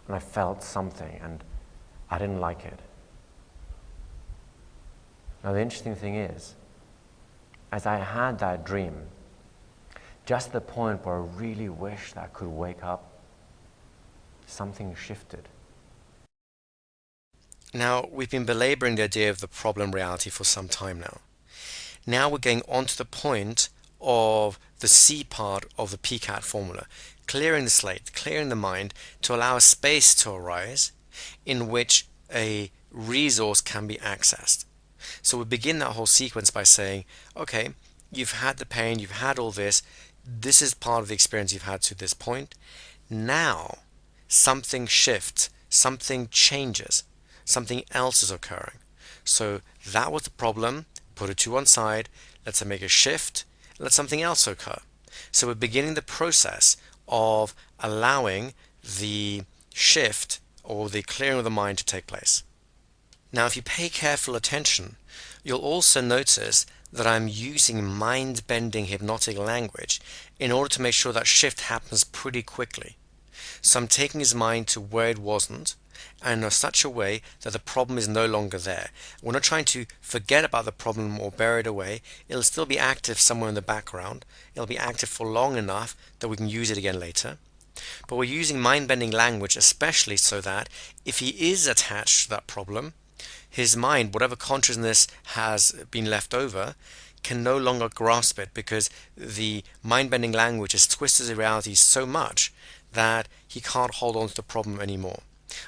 and I felt something, and I didn't like it. Now the interesting thing is, as I had that dream, just the point where I really wished I could wake up, something shifted. Now, we've been belaboring the idea of the problem reality for some time now. Now we're going on to the point of the C part of the PCAT formula, clearing the slate, clearing the mind to allow a space to arise in which a resource can be accessed. So we begin that whole sequence by saying, okay, you've had the pain, you've had all this is part of the experience you've had to this point. Now something shifts, something changes, something else is occurring. So that was the problem, put it to one side, let's make a shift, let something else occur. So we're beginning the process of allowing the shift or the clearing of the mind to take place. Now, if you pay careful attention, you'll also notice that I'm using mind-bending hypnotic language in order to make sure that shift happens pretty quickly. So I'm taking his mind to where it wasn't, and in such a way that the problem is no longer there. We're not trying to forget about the problem or bury it away. It'll still be active somewhere in the background. It'll be active for long enough that we can use it again later. But we're using mind-bending language especially so that if he is attached to that problem, his mind, whatever consciousness has been left over, can no longer grasp it because the mind-bending language has twisted the reality so much that he can't hold on to the problem anymore.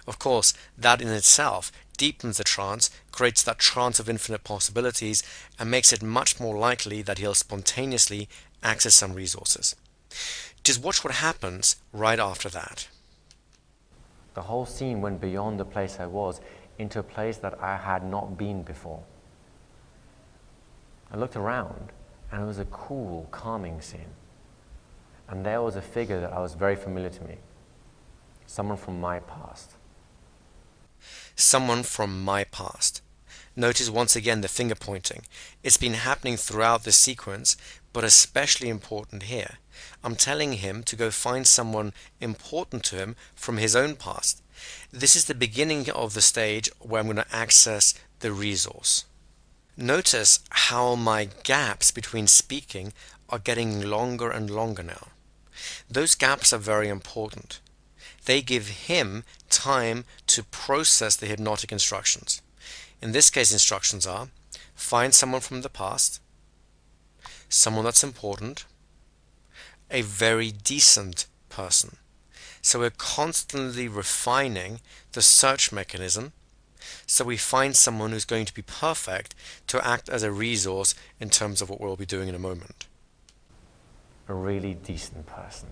Of course, that in itself deepens the trance, creates that trance of infinite possibilities, and makes it much more likely that he'll spontaneously access some resources. Just watch what happens right after that. The whole scene went beyond the place I was into a place that I had not been before. I looked around, and it was a cool, calming scene. And there was a figure that was very familiar to me. Someone from my past. Someone from my past. Notice once again the finger pointing. It's been happening throughout this sequence, but especially important here. I'm telling him to go find someone important to him from his own past. This is the beginning of the stage where I'm going to access the resource. Notice how my gaps between speaking are getting longer and longer now. Those gaps are very important. They give him time to process the hypnotic instructions. In this case, instructions are find someone from the past, someone that's important, a very decent person. So we're constantly refining the search mechanism so we find someone who's going to be perfect to act as a resource in terms of what we'll be doing in a moment. A really decent person.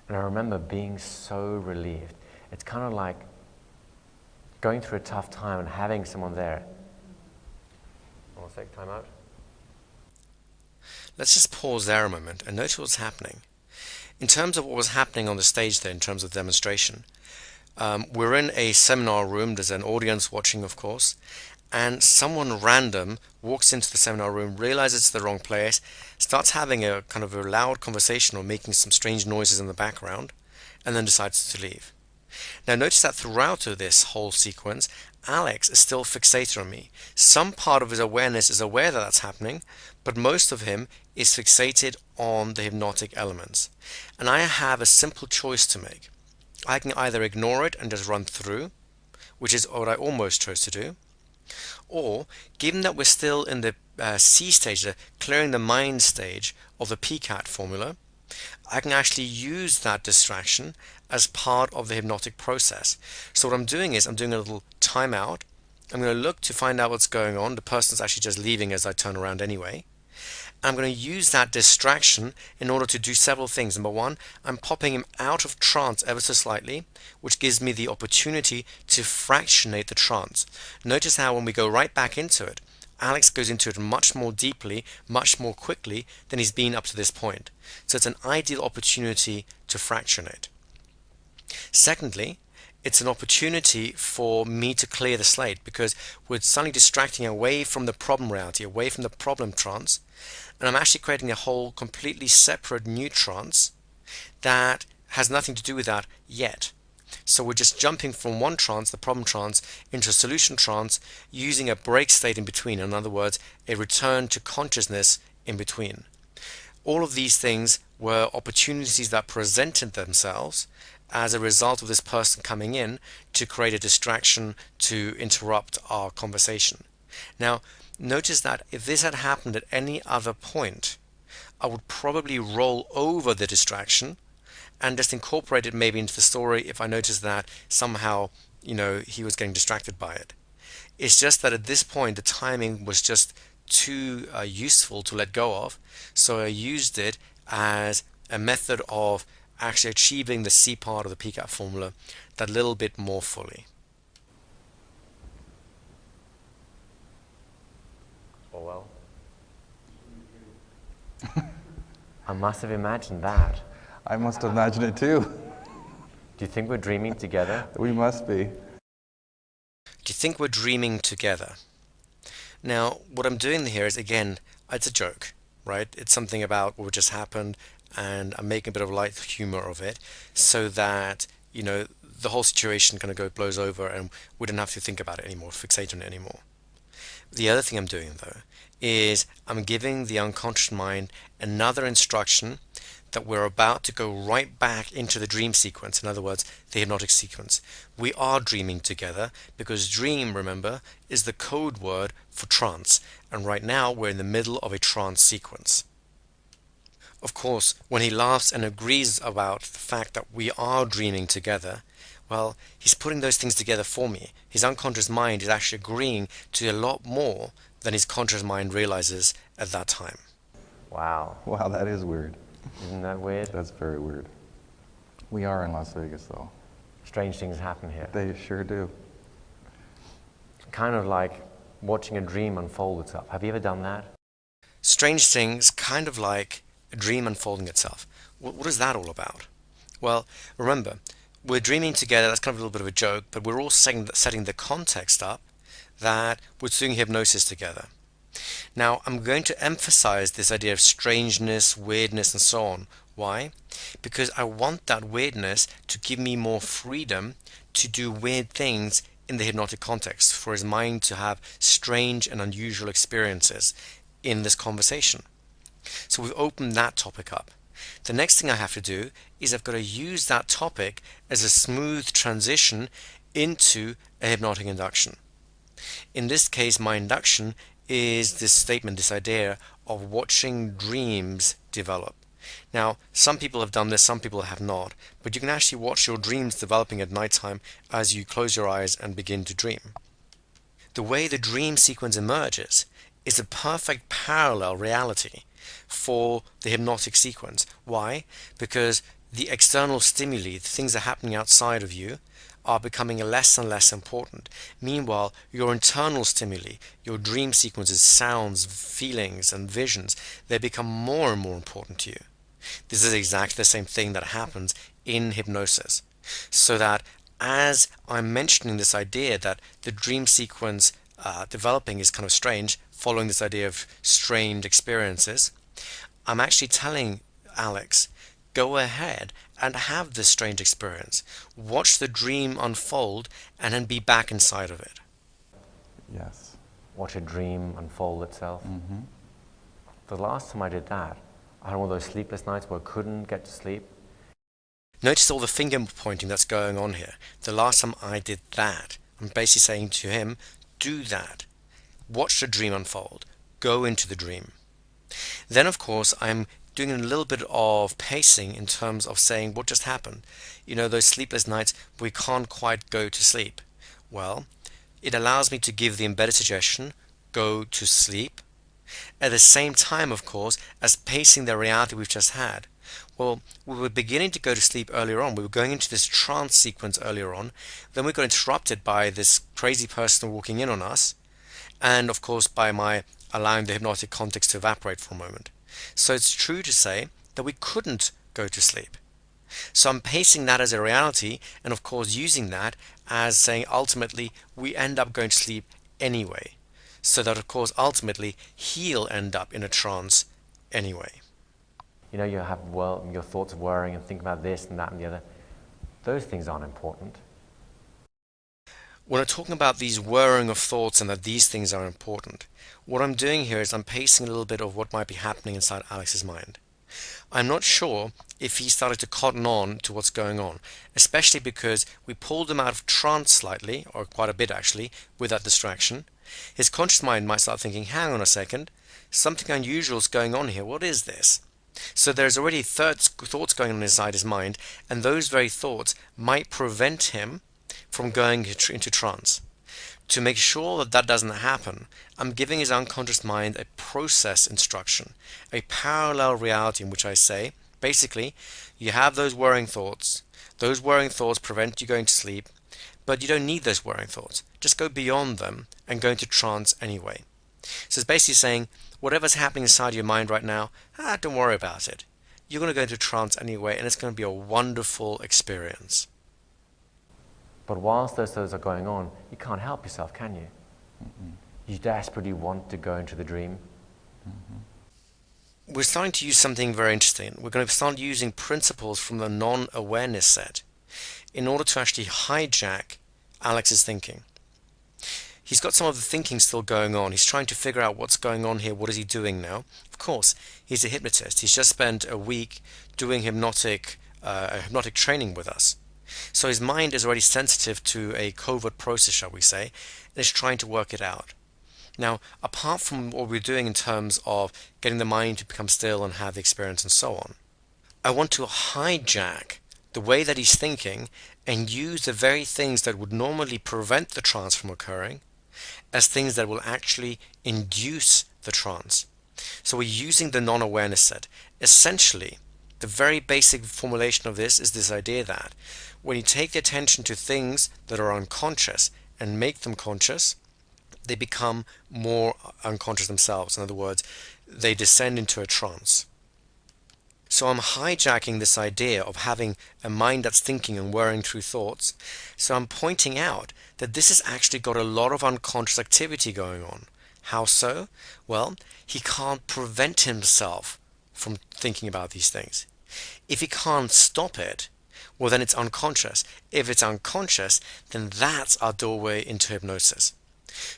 And I remember being so relieved. It's kind of like going through a tough time and having someone there. Want to take time out? Let's just pause there a moment and notice what's happening. In terms of what was happening on the stage there in terms of demonstration, we're in a seminar room, there's an audience watching of course, and someone random walks into the seminar room, realizes it's the wrong place, starts having a kind of a loud conversation or making some strange noises in the background, and then decides to leave. Now notice that throughout this whole sequence, Alex is still fixated on me. Some part of his awareness is aware that that's happening, but most of him is fixated on the hypnotic elements. And I have a simple choice to make. I can either ignore it and just run through, which is what I almost chose to do, or given that we're still in the C stage, the clearing the mind stage of the PCAT formula, I can actually use that distraction as part of the hypnotic process. So what I'm doing is I'm doing a little timeout. I'm going to look to find out what's going on. The person's actually just leaving as I turn around anyway. I'm going to use that distraction in order to do several things. Number one, I'm popping him out of trance ever so slightly, which gives me the opportunity to fractionate the trance. Notice how when we go right back into it, Alex goes into it much more deeply, much more quickly than he's been up to this point. So it's an ideal opportunity to fractionate. Secondly, it's an opportunity for me to clear the slate because we're suddenly distracting away from the problem reality, away from the problem trance, and I'm actually creating a whole completely separate new trance that has nothing to do with that yet. So we're just jumping from one trance, the problem trance, into a solution trance using a break state in between. In other words, a return to consciousness in between. All of these things were opportunities that presented themselves as a result of this person coming in to create a distraction to interrupt our conversation. Now, notice that if this had happened at any other point, I would probably roll over the distraction and just incorporate it maybe into the story if I noticed that somehow, he was getting distracted by it. It's just that at this point, the timing was just too useful to let go of, so I used it as a method of actually achieving the C part of the PCAT formula that little bit more fully. Oh well. I must have imagined that. I must imagine it too. Do you think we're dreaming together? We must be. Do you think we're dreaming together? Now, what I'm doing here is, again, it's a joke, right? It's something about what just happened, and I'm making a bit of light humor of it so that, the whole situation kind of blows over and we don't have to think about it anymore, fixate on it anymore. The other thing I'm doing, though, is I'm giving the unconscious mind another instruction that we're about to go right back into the dream sequence. In other words, the hypnotic sequence. We are dreaming together because dream, remember, is the code word for trance. And right now we're in the middle of a trance sequence. Of course, when he laughs and agrees about the fact that we are dreaming together, well, he's putting those things together for me. His unconscious mind is actually agreeing to a lot more than his conscious mind realizes at that time. Wow. Wow, that is weird. Isn't that weird? That's very weird. We are in Las Vegas, though. Strange things happen here. They sure do. Kind of like watching a dream unfold itself. Have you ever done that? Strange things, kind of like a dream unfolding itself. What is that all about? Well, remember, we're dreaming together. That's kind of a little bit of a joke, but we're all setting the context up that we're doing hypnosis together. Now, I'm going to emphasize this idea of strangeness, weirdness, and so on. Why? Because I want that weirdness to give me more freedom to do weird things in the hypnotic context, for his mind to have strange and unusual experiences in this conversation. So we've opened that topic up. The next thing I have to do is I've got to use that topic as a smooth transition into a hypnotic induction. In this case, my induction is this statement, this idea of watching dreams develop. Now, some people have done this, some people have not, but you can actually watch your dreams developing at nighttime as you close your eyes and begin to dream. The way the dream sequence emerges is a perfect parallel reality for the hypnotic sequence. Why? Because the external stimuli, the things that are happening outside of you, are becoming less and less important. Meanwhile, your internal stimuli, your dream sequences, sounds, feelings, and visions, they become more and more important to you. This is exactly the same thing that happens in hypnosis. So that as I'm mentioning this idea that the dream sequence developing is kind of strange, following this idea of strained experiences, I'm actually telling Alex, go ahead and have this strange experience. Watch the dream unfold and then be back inside of it. Yes. Watch a dream unfold itself. Mm-hmm. The last time I did that, I had one of those sleepless nights where I couldn't get to sleep. Notice all the finger pointing that's going on here. The last time I did that, I'm basically saying to him, do that. Watch the dream unfold. Go into the dream. Then, of course, I'm doing a little bit of pacing in terms of saying what just happened. You know, those sleepless nights we can't quite go to sleep. Well, it allows me to give the embedded suggestion, go to sleep, at the same time, of course, as pacing the reality we've just had. Well, we were beginning to go to sleep earlier on. We were going into this trance sequence earlier on. Then we got interrupted by this crazy person walking in on us. And, of course, by my allowing the hypnotic context to evaporate for a moment. So it's true to say that we couldn't go to sleep. So I'm pacing that as a reality and, of course, using that as saying ultimately we end up going to sleep anyway. So that, of course, ultimately he'll end up in a trance anyway. You know, you have your thoughts worrying and think about this and that and the other. Those things aren't important. When I'm talking about these whirring of thoughts and that these things are important, what I'm doing here is I'm pacing a little bit of what might be happening inside Alex's mind. I'm not sure if he started to cotton on to what's going on, especially because we pulled him out of trance slightly, or quite a bit actually, with that distraction. His conscious mind might start thinking, hang on a second, something unusual is going on here, what is this? So there's already thoughts going on inside his mind, and those very thoughts might prevent him from going into trance. To make sure that that doesn't happen, I'm giving his unconscious mind a process instruction, a parallel reality in which I say, basically, you have those worrying thoughts. Those worrying thoughts prevent you going to sleep, but you don't need those worrying thoughts. Just go beyond them and go into trance anyway. So it's basically saying, whatever's happening inside your mind right now, don't worry about it. You're going to go into trance anyway, and it's going to be a wonderful experience. But whilst those thoughts are going on, you can't help yourself, can you? Mm-mm. You desperately want to go into the dream. Mm-hmm. We're starting to use something very interesting. We're going to start using principles from the non-awareness set in order to actually hijack Alex's thinking. He's got some of the thinking still going on. He's trying to figure out what's going on here. What is he doing now? Of course, he's a hypnotist. He's just spent a week doing hypnotic training with us. So his mind is already sensitive to a covert process, shall we say, and is trying to work it out. Now, apart from what we're doing in terms of getting the mind to become still and have the experience and so on, I want to hijack the way that he's thinking and use the very things that would normally prevent the trance from occurring as things that will actually induce the trance. So we're using the non-awareness set. Essentially, the very basic formulation of this is this idea that when you take the attention to things that are unconscious and make them conscious, they become more unconscious themselves. In other words, they descend into a trance. So I'm hijacking this idea of having a mind that's thinking and whirring through thoughts. So I'm pointing out that this has actually got a lot of unconscious activity going on. How so? Well, he can't prevent himself from thinking about these things. If he can't stop it, well, then it's unconscious. If it's unconscious, then that's our doorway into hypnosis.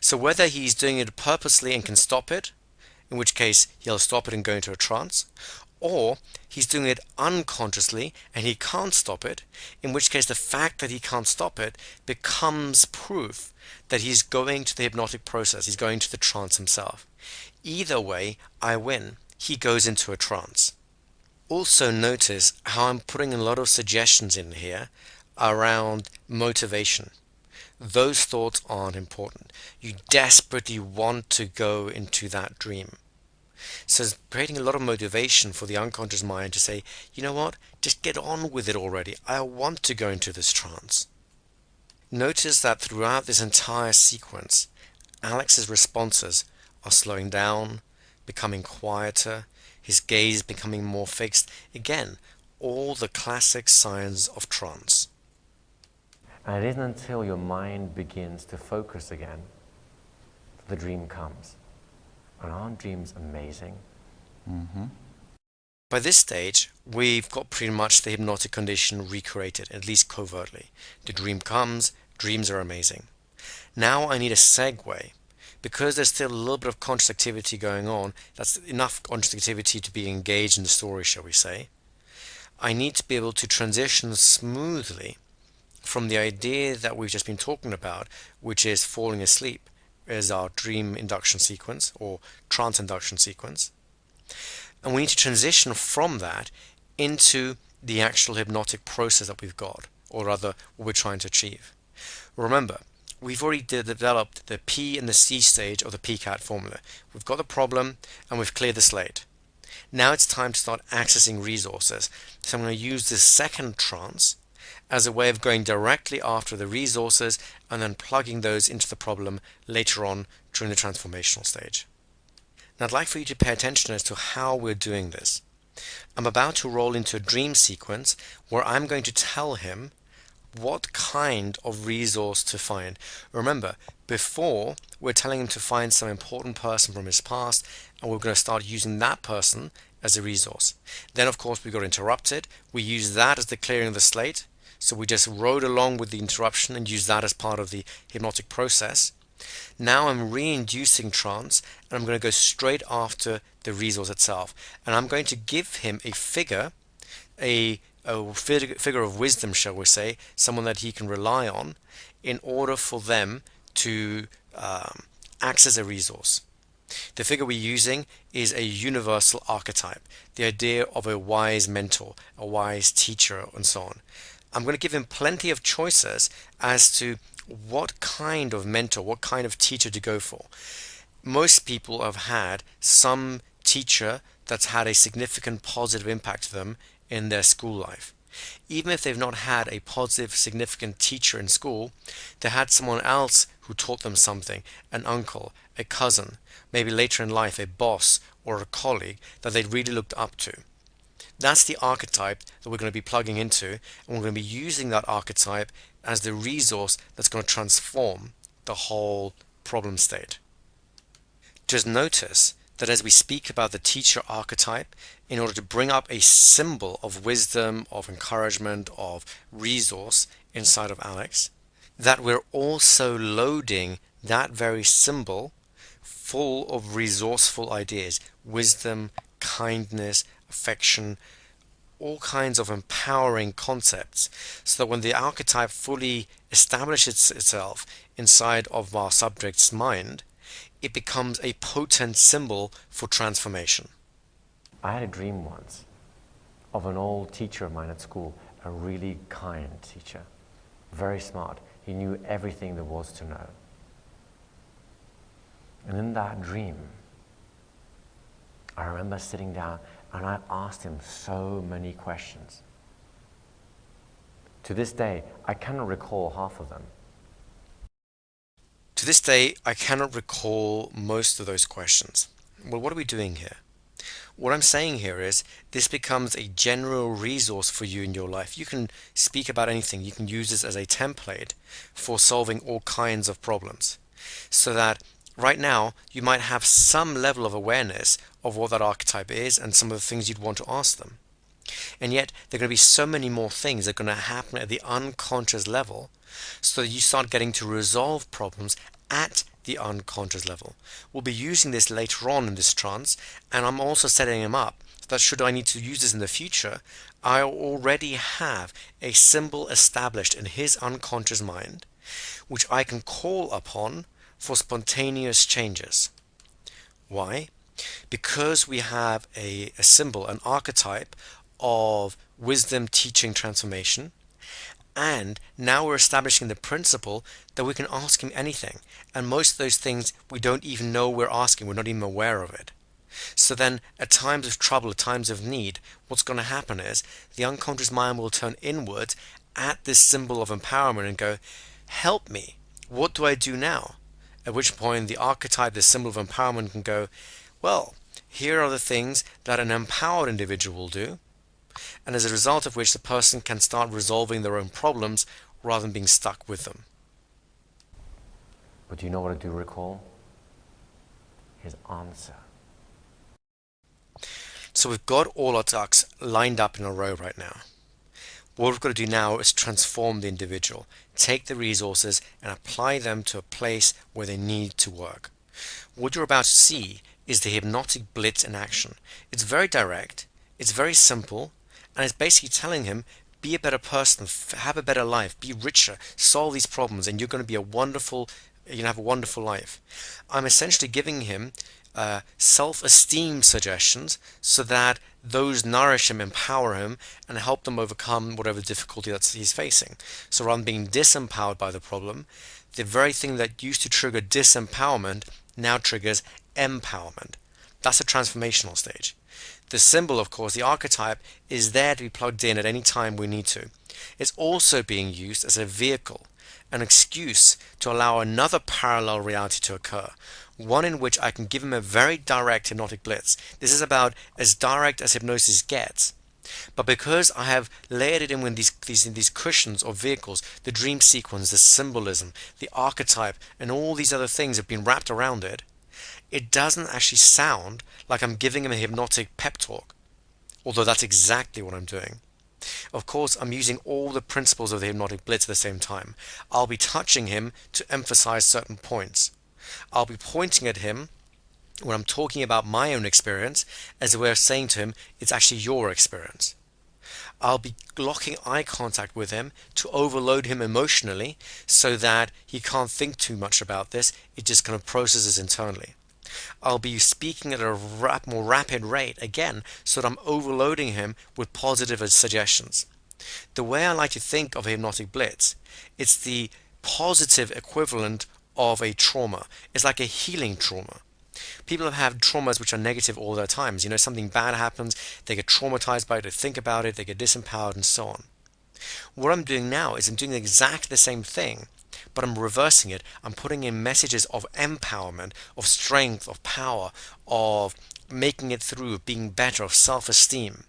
So whether he's doing it purposely and can stop it, in which case he'll stop it and go into a trance, or he's doing it unconsciously and he can't stop it, in which case the fact that he can't stop it becomes proof that he's going to the hypnotic process, he's going to the trance himself. Either way, I win. He goes into a trance. Also notice how I'm putting a lot of suggestions in here around motivation. Those thoughts aren't important. You desperately want to go into that dream. So it's creating a lot of motivation for the unconscious mind to say, you know what, just get on with it already. I want to go into this trance. Notice that throughout this entire sequence, Alex's responses are slowing down, becoming quieter, his gaze becoming more fixed. Again, all the classic signs of trance. And it isn't until your mind begins to focus again that the dream comes. And aren't dreams amazing? Mm-hmm. By this stage, we've got pretty much the hypnotic condition recreated, at least covertly. The dream comes, dreams are amazing. Now I need a segue. Because there's still a little bit of conscious activity going on, that's enough conscious activity to be engaged in the story, shall we say. I need to be able to transition smoothly from the idea that we've just been talking about, which is falling asleep, as our dream induction sequence or trance induction sequence. And we need to transition from that into the actual hypnotic process that we've got, or rather what we're trying to achieve. Remember, we've already developed the P and the C stage of the PCAT formula. We've got the problem and we've cleared the slate. Now it's time to start accessing resources. So I'm going to use this second trance as a way of going directly after the resources and then plugging those into the problem later on during the transformational stage. Now I'd like for you to pay attention as to how we're doing this. I'm about to roll into a dream sequence where I'm going to tell him what kind of resource to find. Remember, before we're telling him to find some important person from his past, and we're going to start using that person as a resource. Then of course we got interrupted. We use that as the clearing of the slate. So we just rode along with the interruption and used that as part of the hypnotic process. Now I'm re-inducing trance, and I'm going to go straight after the resource itself. And I'm going to give him a figure, a figure of wisdom, shall we say, someone that he can rely on in order for them to access a resource. The figure we're using is a universal archetype, the idea of a wise mentor, a wise teacher, and so on. I'm going to give him plenty of choices as to what kind of mentor, what kind of teacher to go for. Most people have had some teacher that's had a significant positive impact to them in their school life. Even if they've not had a positive, significant teacher in school, they had someone else who taught them something, an uncle, a cousin, maybe later in life a boss or a colleague that they really looked up to. That's the archetype that we're going to be plugging into, and we're going to be using that archetype as the resource that's going to transform the whole problem state. Just notice that as we speak about the teacher archetype, in order to bring up a symbol of wisdom, of encouragement, of resource inside of Alex, that we're also loading that very symbol full of resourceful ideas, wisdom, kindness, affection, all kinds of empowering concepts, so that when the archetype fully establishes itself inside of our subject's mind, it becomes a potent symbol for transformation. I had a dream once of an old teacher of mine at school, a really kind teacher, very smart. He knew everything there was to know. And in that dream, I remember sitting down and I asked him so many questions. To this day, I cannot recall half of them. To this day, I cannot recall most of those questions. Well, what are we doing here? What I'm saying here is this becomes a general resource for you in your life. You can speak about anything. You can use this as a template for solving all kinds of problems. So that right now, you might have some level of awareness of what that archetype is and some of the things you'd want to ask them. And yet, there are going to be so many more things that are going to happen at the unconscious level, so that you start getting to resolve problems at the unconscious level. We'll be using this later on in this trance, and I'm also setting him up so that should I need to use this in the future, I already have a symbol established in his unconscious mind, which I can call upon for spontaneous changes. Why? Because we have a symbol, an archetype of wisdom, teaching, transformation, and now we're establishing the principle that we can ask him anything, and most of those things we don't even know we're asking, we're not even aware of it. So then at times of trouble, at times of need, what's going to happen is the unconscious mind will turn inwards at this symbol of empowerment and go, help me, what do I do now? At which point the archetype, the symbol of empowerment, can go, well, here are the things that an empowered individual will do, and as a result of which the person can start resolving their own problems rather than being stuck with them. But do you know what I do recall? His answer. So we've got all our ducks lined up in a row right now. What we've got to do now is transform the individual, take the resources and apply them to a place where they need to work. What you're about to see is the hypnotic blitz in action. It's very direct, it's very simple, and it's basically telling him, be a better person, have a better life, be richer, solve these problems, and you're going to be you're going to have a wonderful life. I'm essentially giving him self-esteem suggestions so that those nourish him, empower him, and help them overcome whatever difficulty that he's facing. So rather than being disempowered by the problem, the very thing that used to trigger disempowerment now triggers empowerment. That's a transformational stage. The symbol, of course, the archetype, is there to be plugged in at any time we need to. It's also being used as a vehicle, an excuse to allow another parallel reality to occur, one in which I can give him a very direct hypnotic blitz. This is about as direct as hypnosis gets. But because I have layered it in with these cushions or vehicles, the dream sequence, the symbolism, the archetype, and all these other things have been wrapped around it, it doesn't actually sound like I'm giving him a hypnotic pep talk, although that's exactly what I'm doing. Of course, I'm using all the principles of the hypnotic blitz at the same time. I'll be touching him to emphasize certain points. I'll be pointing at him when I'm talking about my own experience as a way of saying to him, it's actually your experience. I'll be locking eye contact with him to overload him emotionally so that he can't think too much about this, it just kind of processes internally. I'll be speaking at a more rapid rate again so that I'm overloading him with positive suggestions. The way I like to think of a hypnotic blitz, it's the positive equivalent of a trauma. It's like a healing trauma. People have had traumas which are negative all their times. Something bad happens, they get traumatized by it, they think about it, they get disempowered, and so on. What I'm doing now is I'm doing exactly the same thing, but I'm reversing it. I'm putting in messages of empowerment, of strength, of power, of making it through, of being better, of self-esteem.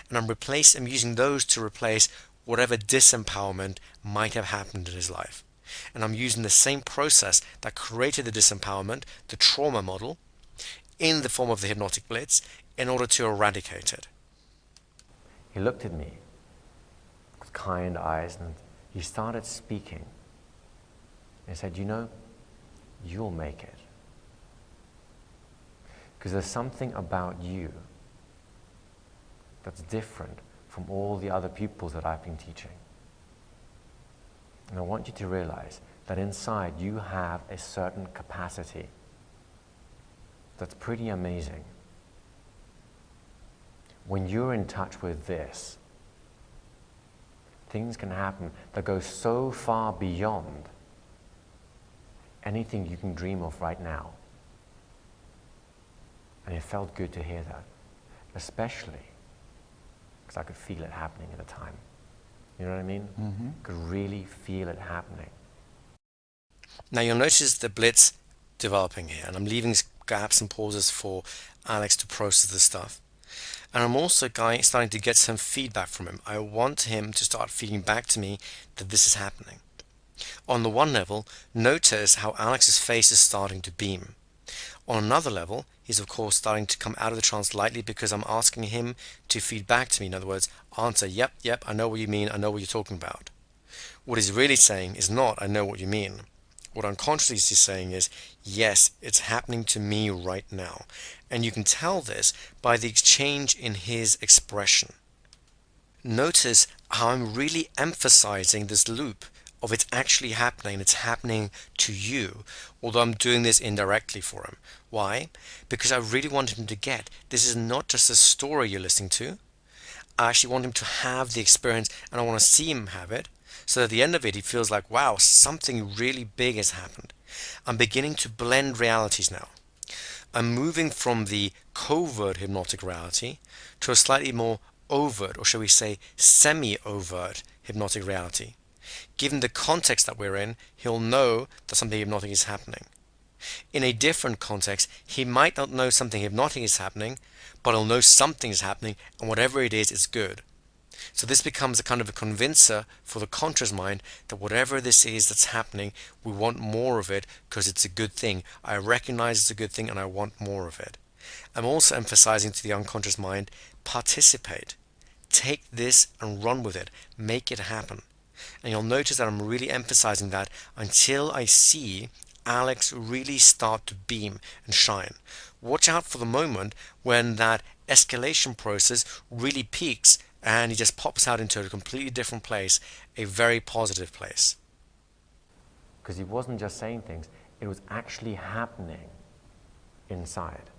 And I'm using those to replace whatever disempowerment might have happened in his life. And I'm using the same process that created the disempowerment, the trauma model, in the form of the hypnotic blitz in order to eradicate it. He looked at me with kind eyes and he started speaking. He said, you'll make it. Because there's something about you that's different from all the other pupils that I've been teaching. And I want you to realize that inside you have a certain capacity that's pretty amazing. When you're in touch with this, things can happen that go so far beyond anything you can dream of right now. And it felt good to hear that, especially because I could feel it happening at the time. You know what I mean? Mm-hmm. Could really feel it happening. Now you'll notice the blitz developing here, and I'm leaving gaps and pauses for Alex to process the stuff. And I'm also starting to get some feedback from him. I want him to start feeding back to me that this is happening. On the one level, notice how Alex's face is starting to beam. On another level, he's of course starting to come out of the trance lightly because I'm asking him to feed back to me. In other words, answer, yep, I know what you mean, I know what you're talking about. What he's really saying is not, I know what you mean. What unconsciously he's saying is, yes, it's happening to me right now. And you can tell this by the exchange in his expression. Notice how I'm really emphasizing this loop of it's actually happening, it's happening to you, although I'm doing this indirectly for him. Why? Because I really want him to get this is not just a story you're listening to. I actually want him to have the experience, and I want to see him have it, so that at the end of it he feels like, wow, something really big has happened. I'm beginning to blend realities now. I'm moving from the covert hypnotic reality to a slightly more overt, or shall we say semi-overt hypnotic reality. Given the context that we're in, he'll know that something hypnotic is happening. In a different context, he might not know something hypnotic is happening, but he'll know something is happening, and whatever it is good. So this becomes a kind of a convincer for the conscious mind that whatever this is that's happening, we want more of it because it's a good thing. I recognize it's a good thing and I want more of it. I'm also emphasizing to the unconscious mind, participate. Take this and run with it. Make it happen. And you'll notice that I'm really emphasizing that until I see Alex really start to beam and shine. Watch out for the moment when that escalation process really peaks and he just pops out into a completely different place, a very positive place. Because he wasn't just saying things, it was actually happening inside.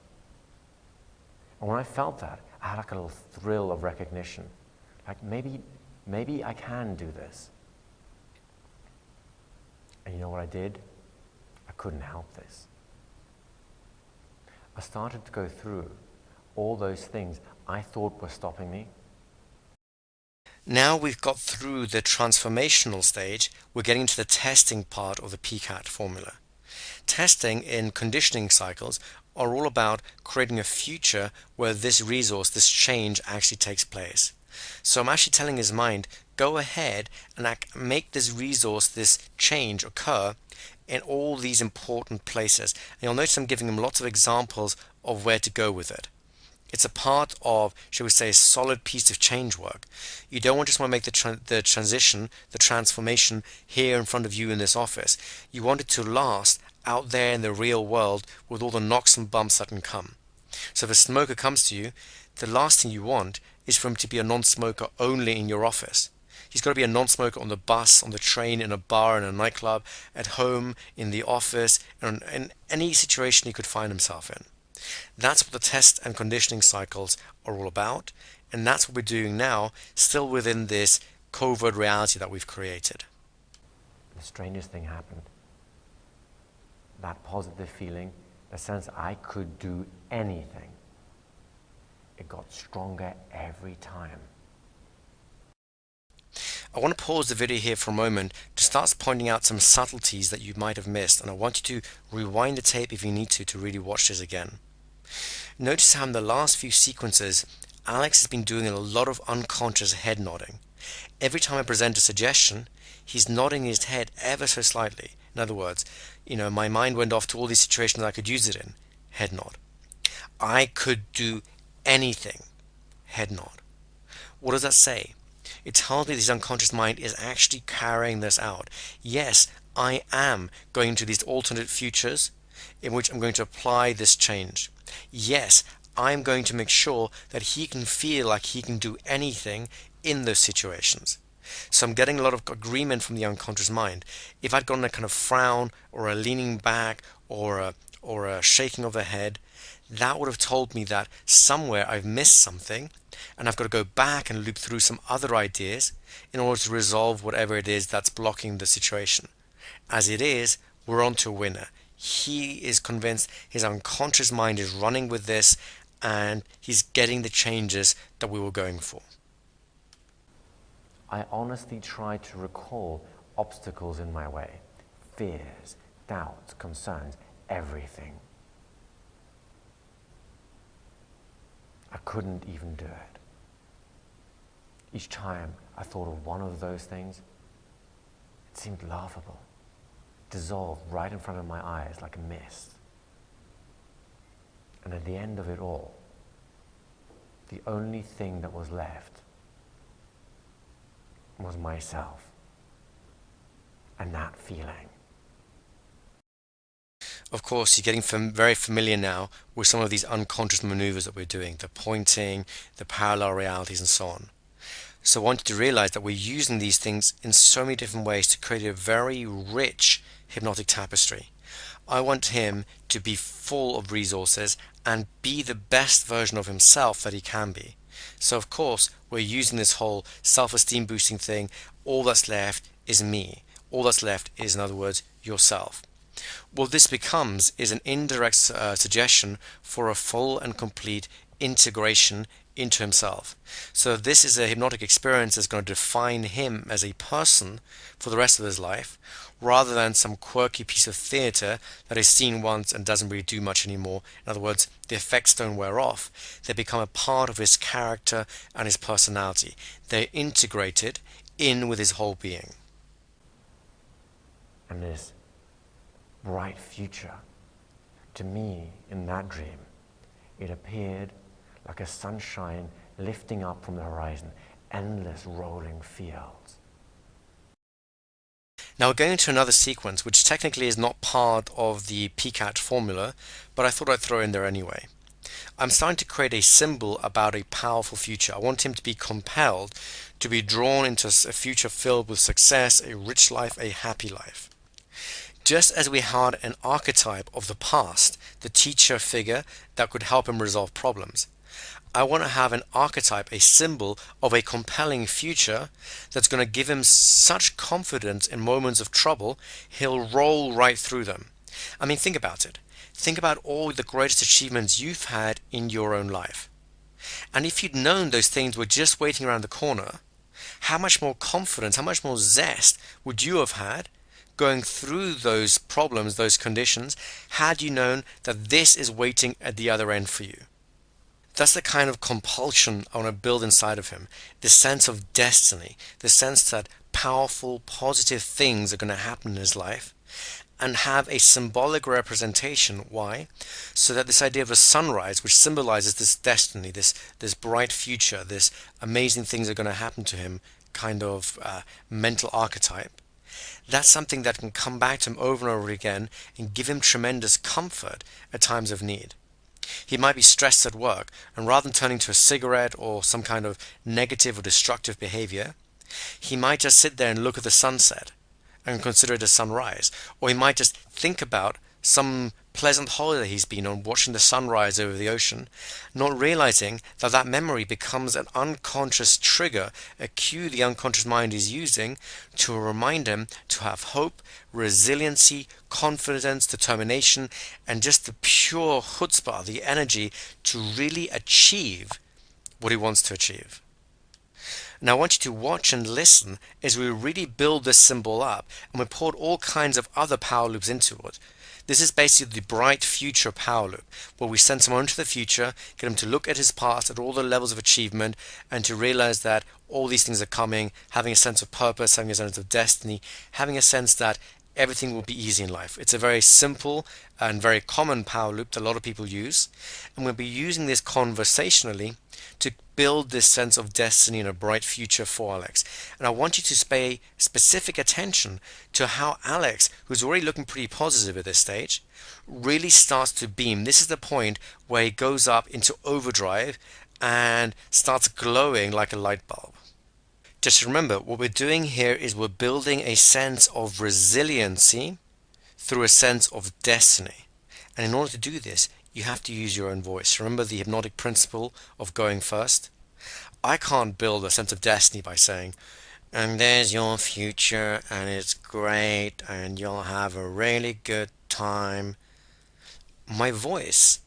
And when I felt that, I had like a little thrill of recognition. Like maybe I can do this. And you know what I did? I couldn't help this. I started to go through all those things I thought were stopping me. Now we've got through the transformational stage, we're getting to the testing part of the PCAT formula. Testing in conditioning cycles are all about creating a future where this resource, this change actually takes place. So I'm actually telling his mind, go ahead and make this resource, this change occur in all these important places. And you'll notice I'm giving him lots of examples of where to go with it. It's a part of, shall we say, a solid piece of change work. You don't just want to make the transition, the transformation here in front of you in this office. You want it to last out there in the real world with all the knocks and bumps that can come. So if a smoker comes to you, the last thing you want is for him to be a non-smoker only in your office. He's got to be a non-smoker on the bus, on the train, in a bar, in a nightclub, at home, in the office, and in any situation he could find himself in. That's what the test and conditioning cycles are all about, and that's what we're doing now, still within this covert reality that we've created. The strangest thing happened. That positive feeling, the sense I could do anything, it got stronger every time. I want to pause the video here for a moment to start pointing out some subtleties that you might have missed, and I want you to rewind the tape if you need to really watch this again. Notice how in the last few sequences, Alex has been doing a lot of unconscious head nodding. Every time I present a suggestion, he's nodding his head ever so slightly. In other words, my mind went off to all these situations I could use it in. Head nod. I could do anything. Head nod. What does that say? It tells me this unconscious mind is actually carrying this out. Yes, I am going to these alternate futures in which I'm going to apply this change. Yes, I'm going to make sure that he can feel like he can do anything in those situations. So I'm getting a lot of agreement from the unconscious mind. If I'd gotten a kind of frown or a leaning back or a shaking of the head, that would have told me that somewhere I've missed something and I've got to go back and loop through some other ideas in order to resolve whatever it is that's blocking the situation. As it is, we're on to a winner. He is convinced his unconscious mind is running with this and he's getting the changes that we were going for. I honestly tried to recall obstacles in my way, fears, doubts, concerns, everything. I couldn't even do it. Each time I thought of one of those things, it seemed laughable, dissolved right in front of my eyes like a mist. And at the end of it all, the only thing that was left was myself and that feeling. Of course, you're getting very familiar now with some of these unconscious maneuvers that we're doing, the pointing, the parallel realities, and so on. So I want you to realize that we're using these things in so many different ways to create a very rich hypnotic tapestry. I want him to be full of resources and be the best version of himself that he can be. So of course, we're using this whole self-esteem boosting thing. All that's left is me. All that's left is, in other words, yourself. What this becomes is an indirect suggestion for a full and complete integration into himself. So this is a hypnotic experience that's going to define him as a person for the rest of his life, rather than some quirky piece of theater that is seen once and doesn't really do much anymore. In other words, the effects don't wear off. They become a part of his character and his personality. They're integrated in with his whole being. And this bright future, to me in that dream, it appeared like a sunshine lifting up from the horizon, endless rolling fields. Now we're going into another sequence which technically is not part of the PCAT formula, but I thought I'd throw in there anyway. I'm starting to create a symbol about a powerful future. I want him to be compelled to be drawn into a future filled with success, a rich life, a happy life. Just as we had an archetype of the past, the teacher figure that could help him resolve problems, I want to have an archetype, a symbol of a compelling future that's going to give him such confidence in moments of trouble, he'll roll right through them. I mean, think about it. Think about all the greatest achievements you've had in your own life. And if you'd known those things were just waiting around the corner, how much more confidence, how much more zest would you have had going through those problems, those conditions, had you known that this is waiting at the other end for you? That's the kind of compulsion I want to build inside of him, the sense of destiny, the sense that powerful, positive things are going to happen in his life, and have a symbolic representation. Why? So that this idea of a sunrise, which symbolizes this destiny, this bright future, this amazing things are going to happen to him kind of mental archetype, that's something that can come back to him over and over again and give him tremendous comfort at times of need. He might be stressed at work, and rather than turning to a cigarette or some kind of negative or destructive behavior, he might just sit there and look at the sunset and consider it a sunrise. Or he might just think about some pleasant holiday he's been on, watching the sunrise over the ocean, not realizing that that memory becomes an unconscious trigger, a cue the unconscious mind is using to remind him to have hope, resiliency, confidence, determination, and just the pure chutzpah, the energy to really achieve what he wants to achieve. Now I want you to watch and listen as we really build this symbol up, and we poured all kinds of other power loops into it. This is basically the bright future power loop, where we send someone into the future, get him to look at his past, at all the levels of achievement, and to realize that all these things are coming, having a sense of purpose, having a sense of destiny, having a sense that everything will be easy in life. It's a very simple and very common power loop that a lot of people use, and we'll be using this conversationally to build this sense of destiny and a bright future for Alex. And I want you to pay specific attention to how Alex, who's already looking pretty positive at this stage, really starts to beam. This is the point where he goes up into overdrive and starts glowing like a light bulb. Just remember, what we're doing here is we're building a sense of resiliency through a sense of destiny. And in order to do this, you have to use your own voice. Remember the hypnotic principle of going first? I can't build a sense of destiny by saying, and there's your future, and it's great, and you'll have a really good time. My voice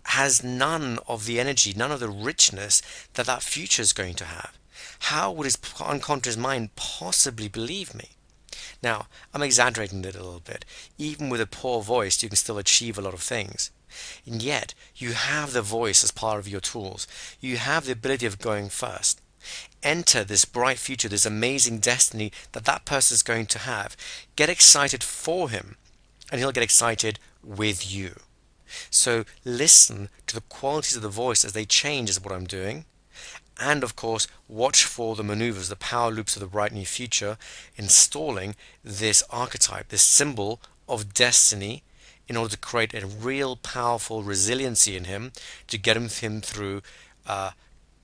has none of the energy, none of the richness that that future is going to have. How would his unconscious mind possibly believe me? Now, I'm exaggerating it a little bit. Even with a poor voice, you can still achieve a lot of things. And yet, you have the voice as part of your tools. You have the ability of going first. Enter this bright future, this amazing destiny that that person is going to have. Get excited for him, and he'll get excited with you. So listen to the qualities of the voice as they change is what I'm doing. And of course, watch for the maneuvers, the power loops of the bright new future, installing this archetype, this symbol of destiny, in order to create a real powerful resiliency in him to get him through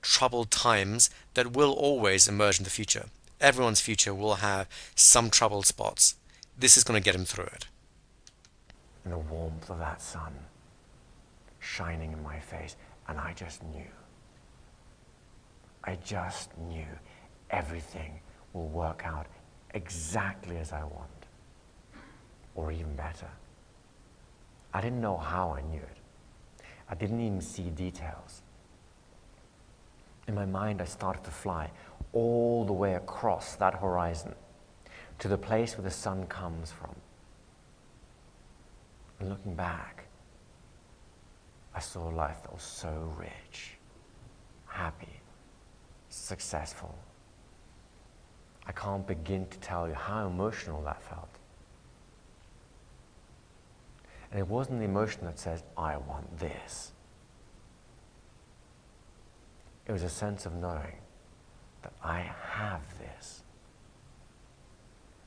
troubled times that will always emerge in the future. Everyone's future will have some troubled spots. This is going to get him through it. And the warmth of that sun shining in my face, and I just knew everything will work out exactly as I want, or even better. I didn't know how I knew it. I didn't even see details. In my mind, I started to fly all the way across that horizon to the place where the sun comes from. And looking back, I saw a life that was so rich, happy, successful. I can't begin to tell you how emotional that felt. And it wasn't the emotion that says, I want this. It was a sense of knowing that I have this.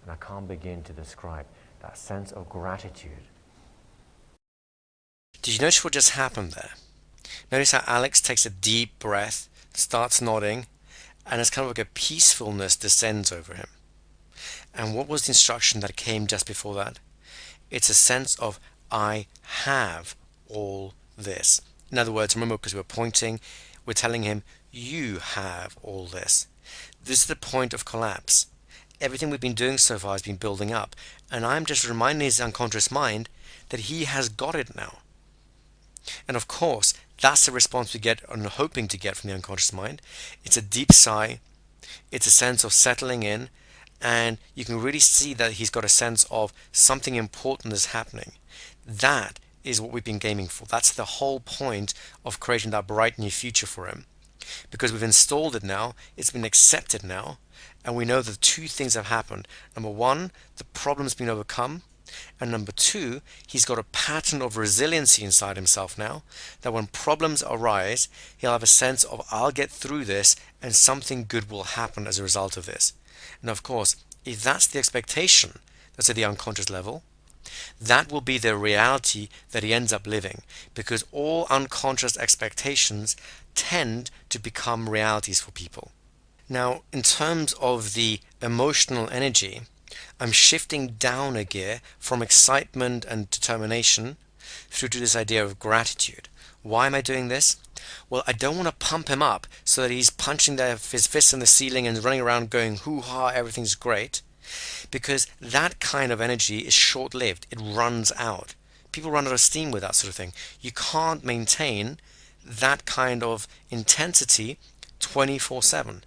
And I can't begin to describe that sense of gratitude. Did you notice what just happened there? Notice how Alex takes a deep breath, starts nodding, and it's kind of like a peacefulness descends over him. And what was the instruction that came just before that? It's a sense of, I have all this. In other words, remember, because we're pointing, we're telling him, you have all this. This is the point of collapse. Everything we've been doing so far has been building up, and I'm just reminding his unconscious mind that he has got it now. And of course, that's the response we get and hoping to get from the unconscious mind. It's a deep sigh, it's a sense of settling in, and you can really see that he's got a sense of something important is happening. That is what we've been aiming for. That's the whole point of creating that bright new future for him. Because we've installed it now, it's been accepted now, and we know that two things have happened. Number one, the problem's been overcome, And number two, he's got a pattern of resiliency inside himself now, that when problems arise, he'll have a sense of, I'll get through this and something good will happen as a result of this. And of course, if that's the expectation that's at the unconscious level, that will be the reality that he ends up living, because all unconscious expectations tend to become realities for people. Now, in terms of the emotional energy, I'm shifting down a gear from excitement and determination through to this idea of gratitude. Why am I doing this? Well, I don't want to pump him up so that he's punching his fists in the ceiling and running around going, hoo-ha, everything's great. Because that kind of energy is short-lived. It runs out. People run out of steam with that sort of thing. You can't maintain that kind of intensity 24/7.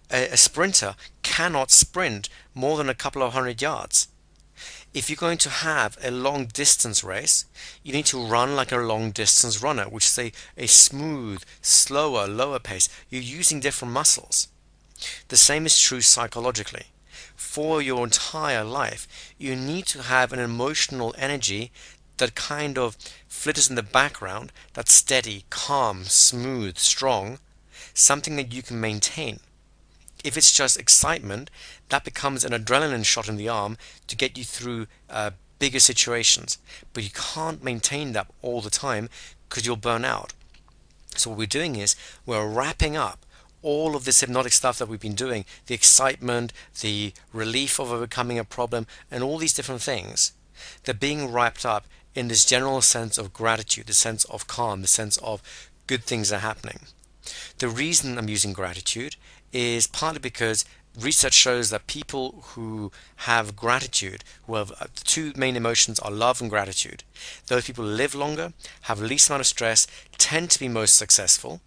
A sprinter cannot sprint more than a couple of 100 yards. If you're going to have a long distance race, you need to run like a long distance runner, which is a smooth, slower, lower pace. You're using different muscles. The same is true psychologically. For your entire life, you need to have an emotional energy that kind of flitters in the background, that's steady, calm, smooth, strong, something that you can maintain. If it's just excitement, that becomes an adrenaline shot in the arm to get you through bigger situations. But you can't maintain that all the time because you'll burn out. So what we're doing is we're wrapping up all of this hypnotic stuff that we've been doing, the excitement, the relief of overcoming a problem, and all these different things. They're being wrapped up in this general sense of gratitude, the sense of calm, the sense of good things are happening. The reason I'm using gratitude is partly because research shows that people who have gratitude, who have the two main emotions are love and gratitude, those people live longer, have least amount of stress, tend to be most successful.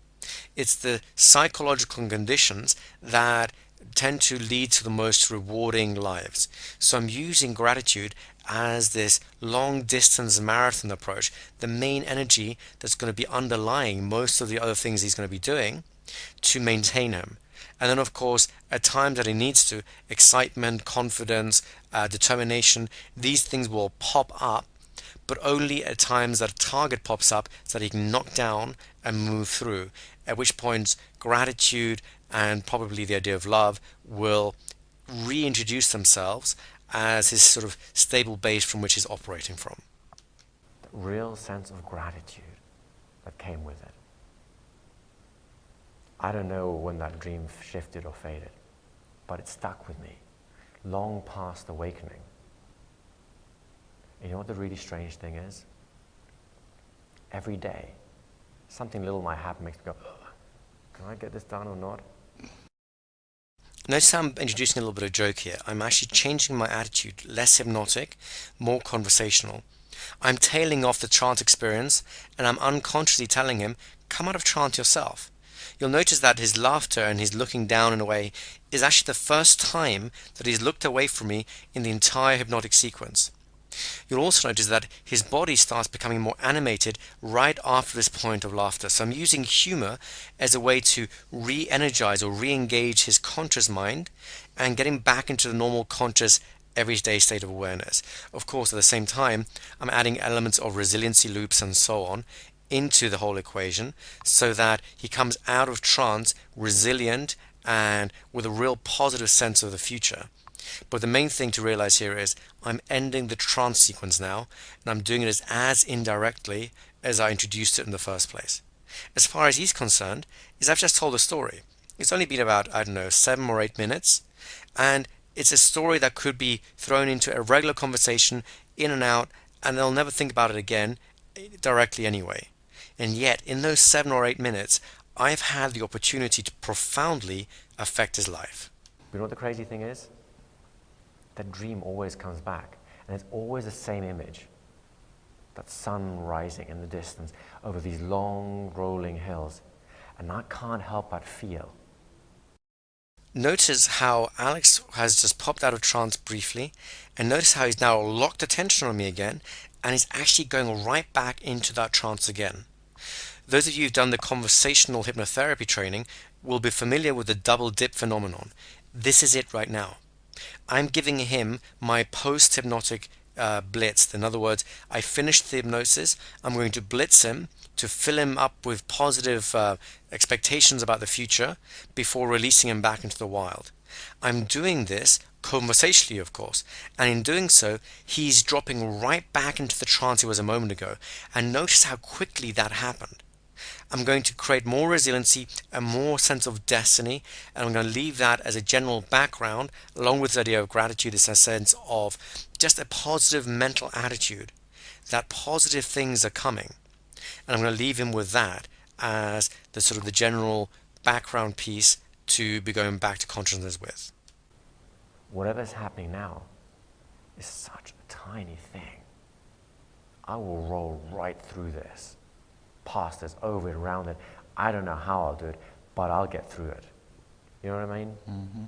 It's the psychological conditions that tend to lead to the most rewarding lives. So I'm using gratitude as this long distance marathon approach, the main energy that's going to be underlying most of the other things he's going to be doing to maintain him. And then of course, at times that he needs to, excitement, confidence, determination, these things will pop up, but only at times that a target pops up so that he can knock down and move through, at which point gratitude and probably the idea of love will reintroduce themselves as his sort of stable base from which he's operating from. The real sense of gratitude that came with it. I don't know when that dream shifted or faded, but it stuck with me long past awakening. And you know what the really strange thing is? Every day, something little might happen, makes me go, can I get this done or not? Notice how I'm introducing a little bit of joke here. I'm actually changing my attitude, less hypnotic, more conversational. I'm tailing off the trance experience, and I'm unconsciously telling him, come out of trance yourself. You'll notice that his laughter and his looking down in a way is actually the first time that he's looked away from me in the entire hypnotic sequence. You'll also notice that his body starts becoming more animated right after this point of laughter. So I'm using humor as a way to re-energize or re-engage his conscious mind and get him back into the normal conscious everyday state of awareness. Of course, at the same time, I'm adding elements of resiliency loops and so on into the whole equation so that he comes out of trance resilient and with a real positive sense of the future. But the main thing to realize here is I'm ending the trance sequence now, and I'm doing it as indirectly as I introduced it in the first place. As far as he's concerned, is I've just told a story. It's only been about, 7 or 8 minutes, and it's a story that could be thrown into a regular conversation, in and out, and they'll never think about it again directly anyway. And yet, in those 7 or 8 minutes, I've had the opportunity to profoundly affect his life. You know what the crazy thing is? That dream always comes back, and it's always the same image. That sun rising in the distance over these long rolling hills, and I can't help but feel. Notice how Alex has just popped out of trance briefly, and notice how he's now locked attention on me again, and he's actually going right back into that trance again. Those of you who've done the conversational hypnotherapy training will be familiar with the double dip phenomenon. This is it right now. I'm giving him my post-hypnotic blitzed. In other words, I finished the hypnosis, I'm going to blitz him to fill him up with positive expectations about the future before releasing him back into the wild. I'm doing this conversationally, of course, and in doing so, he's dropping right back into the trance he was a moment ago. And notice how quickly that happened. I'm going to create more resiliency, a more sense of destiny, and I'm going to leave that as a general background, along with the idea of gratitude, as a sense of just a positive mental attitude, that positive things are coming. And I'm going to leave him with that as the sort of the general background piece to be going back to consciousness with. Whatever's happening now is such a tiny thing. I will roll right through this, past this, over it, around it. I don't know how I'll do it, but I'll get through it. You know what I mean? Mm-hmm.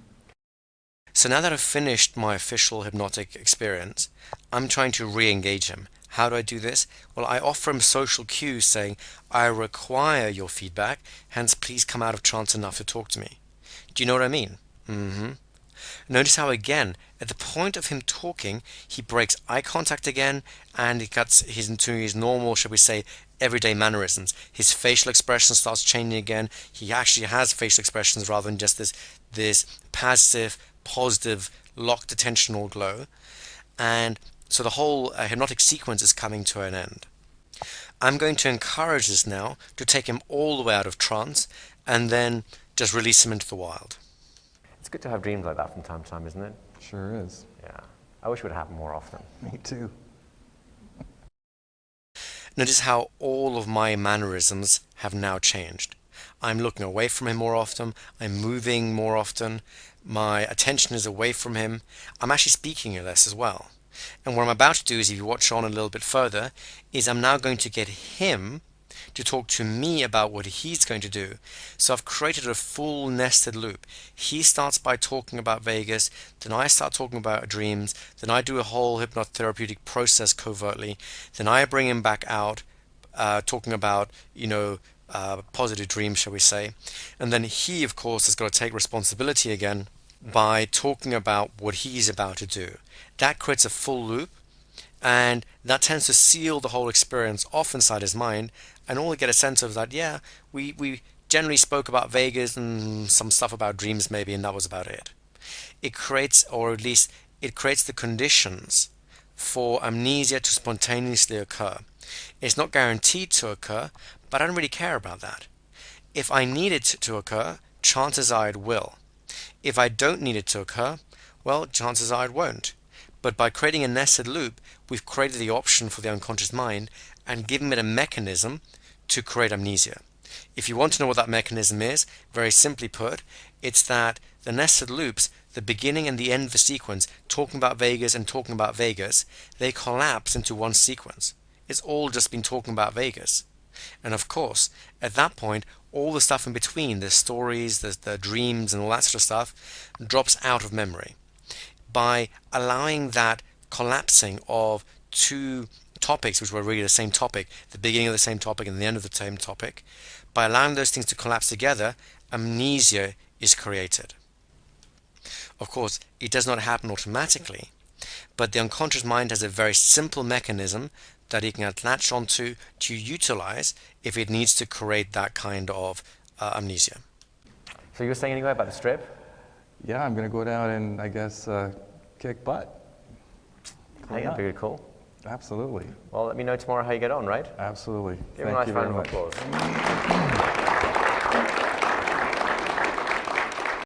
So now that I've finished my official hypnotic experience, I'm trying to re-engage him. How do I do this? Well, I offer him social cues saying, I require your feedback, hence please come out of trance enough to talk to me. Do you know what I mean? Notice how again, at the point of him talking, he breaks eye contact again, and he cuts into his normal, shall we say, everyday mannerisms. His facial expression starts changing again. He actually has facial expressions rather than just this passive, positive, locked attentional glow. And so the whole hypnotic sequence is coming to an end. I'm going to encourage this now to take him all the way out of trance and then just release him into the wild. It's good to have dreams like that from time to time, isn't it? Sure is. Yeah. I wish it would happen more often. Me too. Notice how all of my mannerisms have now changed. I'm looking away from him more often. I'm moving more often. My attention is away from him. I'm actually speaking less as well. And what I'm about to do is, if you watch on a little bit further, is I'm now going to get him to talk to me about what he's going to do. So I've created a full nested loop. He starts by talking about Vegas, then I start talking about dreams, then I do a whole hypnotherapeutic process covertly, then I bring him back out, talking about, positive dreams, shall we say. And then he, of course, has got to take responsibility again by talking about what he's about to do. That creates a full loop, and that tends to seal the whole experience off inside his mind, and all we get a sense of that, yeah, we generally spoke about Vegas and some stuff about dreams maybe, and that was about it. It creates, or at least it creates the conditions for amnesia to spontaneously occur. It's not guaranteed to occur, but I don't really care about that. If I need it to occur, chances are it will. If I don't need it to occur, well, chances are it won't. But by creating a nested loop, we've created the option for the unconscious mind and given it a mechanism to create amnesia. If you want to know what that mechanism is, very simply put, it's that the nested loops, the beginning and the end of the sequence, talking about Vegas and talking about Vegas, they collapse into one sequence. It's all just been talking about Vegas. And of course, at that point, all the stuff in between, the stories, the dreams and all that sort of stuff, drops out of memory. By allowing that collapsing of two topics, which were really the same topic, the beginning of the same topic and the end of the same topic, by allowing those things to collapse together, amnesia is created. Of course, it does not happen automatically, but the unconscious mind has a very simple mechanism that it can latch onto to utilize if it needs to create that kind of amnesia. So you were saying anyway about the strip? Yeah, I'm going to go down and, I guess, kick butt. I think that'd be really cool. Absolutely. Well, let me know tomorrow how you get on, right? Absolutely. Give him a nice round of applause.